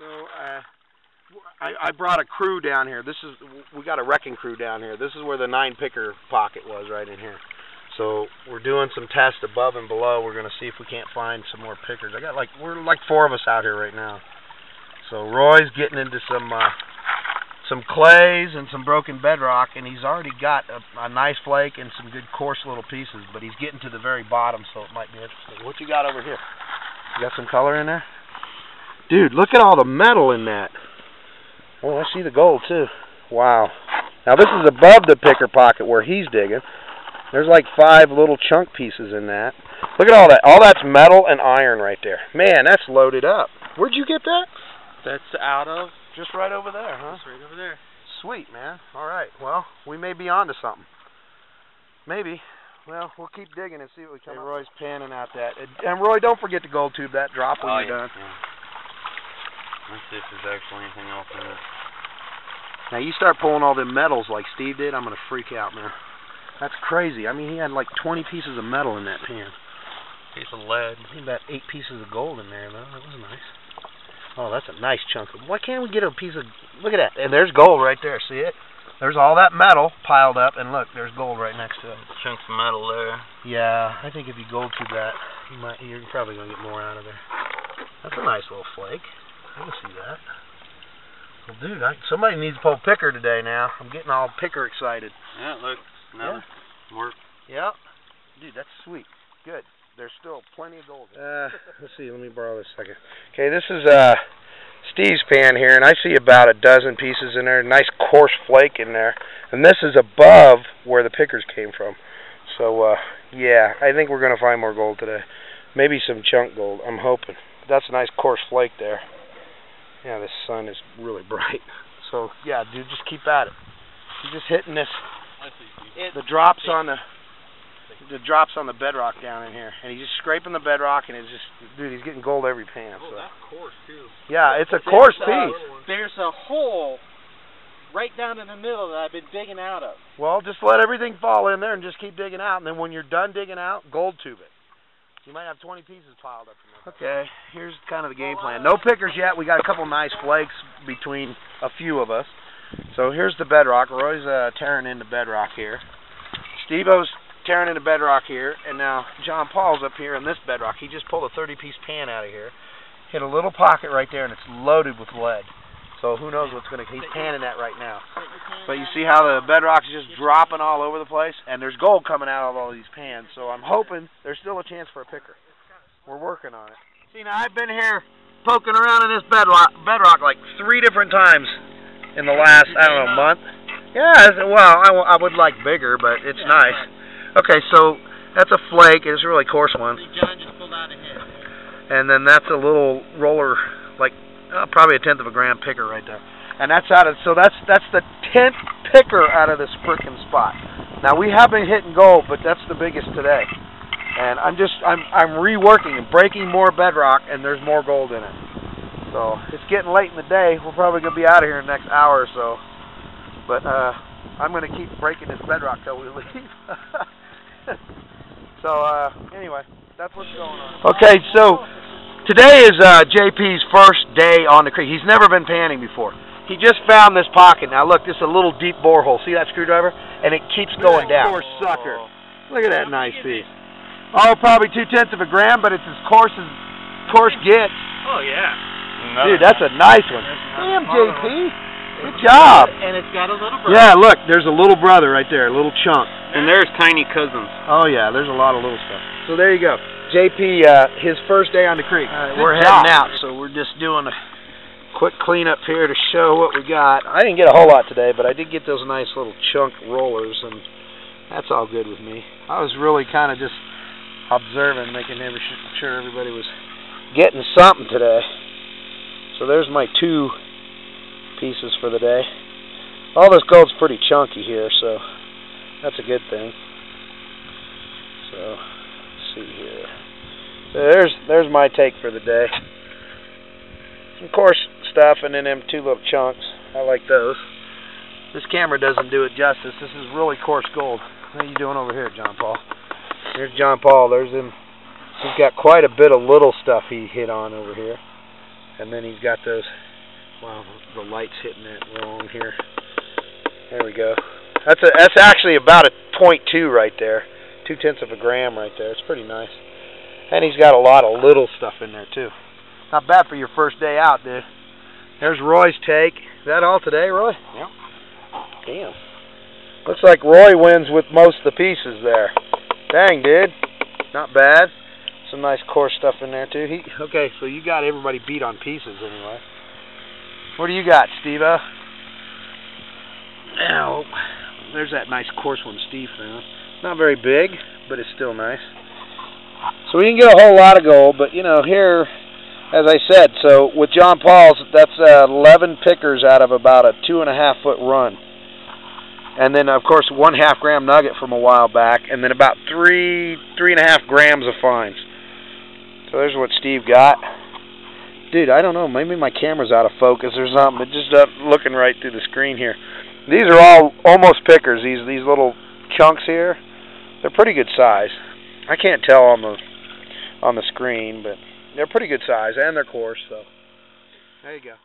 So I brought a crew down here. We got a wrecking crew down here. This is where the 9-picker pocket was, right in here. So we're doing some tests above and below. We're gonna see if we can't find some more pickers. We're like 4 of us out here right now. So Roy's getting into some clays and some broken bedrock, and he's already got a nice flake and some good coarse little pieces, but he's getting to the very bottom, so it might be interesting. What you got over here? You got some color in there? Dude, look at all the metal in that. Oh, I see the gold too. Wow. Now this is above the picker pocket where he's digging. There's like 5 little chunk pieces in that. Look at all that. All that's metal and iron right there. Man, that's loaded up. Where'd you get that? That's out of... Just right over there, huh? Just right over there. Sweet, man. All right. Well, we may be onto something. Maybe. Well, we'll keep digging and see what we come up with. Roy's panning out that. And Roy, don't forget to gold tube that drop when you're done. Yeah. Let's see if there's actually anything else in it. Now, you start pulling all them metals like Steve did, I'm going to freak out, man. That's crazy. I mean, he had like 20 pieces of metal in that pan. Piece of lead. He had about 8 pieces of gold in there, though. That was nice. Oh, that's a nice chunk. Why can't we get a piece of... Look at that. And there's gold right there. See it? There's all that metal piled up, and look, there's gold right next to it. Chunks of metal there. Yeah, I think if you gold tube that, you're probably going to get more out of there. That's a nice little flake. I can see that. Well, dude, somebody needs to pull picker today now. I'm getting all picker excited. Yeah, look. Another more. Yeah. Dude, that's sweet. Good. There's still plenty of gold. Let's see. Let me borrow this a second. Okay, this is Steve's pan here, and I see about a dozen pieces in there. Nice coarse flake in there. And this is above where the pickers came from. So, yeah, I think we're going to find more gold today. Maybe some chunk gold. I'm hoping. That's a nice coarse flake there. Yeah, the sun is really bright. So, yeah, dude, just keep at it. You're just hitting this. The drops on the bedrock down in here, and he's just scraping the bedrock, and it's just, dude, he's getting gold every pan. Oh, so. that's coarse too. Yeah, it's a coarse piece. There's a hole right down in the middle that I've been digging out of. Well, just let everything fall in there and just keep digging out, and then when you're done digging out, gold tube it. You might have 20 pieces piled up in there. Okay, here's kind of the game plan. No pickers yet. We got a couple nice flakes between a few of us. So here's the bedrock. Roy's tearing into bedrock here. Steve-O's tearing into bedrock here, and now John Paul's up here in this bedrock. He just pulled a 30-piece pan out of here, hit a little pocket right there, and it's loaded with lead. So who knows what's going to... He's panning that right now. But you see how the bedrock's just dropping all over the place? And there's gold coming out of all these pans. So I'm hoping there's still a chance for a picker. We're working on it. See, now I've been here poking around in this bedrock like 3 different times in the last, I don't know, month. Yeah, well, I would like bigger, but it's nice. Okay, so that's a flake. It's a really coarse one. John just pulled out a hit. And then that's a little roller, like probably a 1/10 of a gram picker right there. And that's so that's the 10th picker out of this frickin' spot. Now we have been hitting gold, but that's the biggest today. And I'm reworking and breaking more bedrock, and there's more gold in it. So it's getting late in the day. We're probably gonna be out of here in the next hour or so. But I'm gonna keep breaking this bedrock till we leave. So anyway, that's what's going on. Okay, so today is JP's first day on the creek. He's never been panning before. He just found this pocket. Now look, this is a little deep borehole. See that screwdriver? And it keeps going down. Poor sucker. Look at that nice piece. Oh, probably 2/10 of a gram, but it's as coarse gets. Oh yeah. Dude, that's a nice one. Damn, JP. Good job. And it's got a little brother. Yeah, look, there's a little brother right there, a little chunk. And there's tiny cousins. Oh yeah, there's a lot of little stuff. So there you go. JP, his first day on the creek. We're heading out, so we're just doing a quick cleanup here to show what we got. I didn't get a whole lot today, but I did get those nice little chunk rollers, and that's all good with me. I was really kind of just observing, making sure everybody was getting something today. So there's my 2 pieces for the day. All this gold's pretty chunky here, so that's a good thing. So let's see here. So there's my take for the day. Some coarse stuff, and then them 2 little chunks. I like those. This camera doesn't do it justice. This is really coarse gold. What are you doing over here, John Paul? There's John Paul. There's him. He's got quite a bit of little stuff he hit on over here. And then he's got those Wow, the light's hitting it wrong here. There we go. That's actually about a 0.2 right there. 0.2 of a gram right there. It's pretty nice. And he's got a lot of little stuff in there too. Not bad for your first day out, dude. There's Roy's take. Is that all today, Roy? Yep. Damn. Looks like Roy wins with most of the pieces there. Dang, dude. Not bad. Some nice coarse stuff in there too. Okay, so you got everybody beat on pieces anyway. What do you got, Steve-O? Oh, there's that nice coarse one Steve found. Not very big, but it's still nice. So we didn't get a whole lot of gold, but you know, here, as I said, so with John Paul's, that's 11 pickers out of about a 2.5 foot run. And then, of course, 1/2 gram nugget from a while back, and then about 3.5 grams of fines. So there's what Steve got. Dude, I don't know, maybe my camera's out of focus or something. It's just looking right through the screen here. These are all almost pickers. These little chunks here, they're pretty good size. I can't tell on the screen, but they're pretty good size, and they're coarse, so there you go.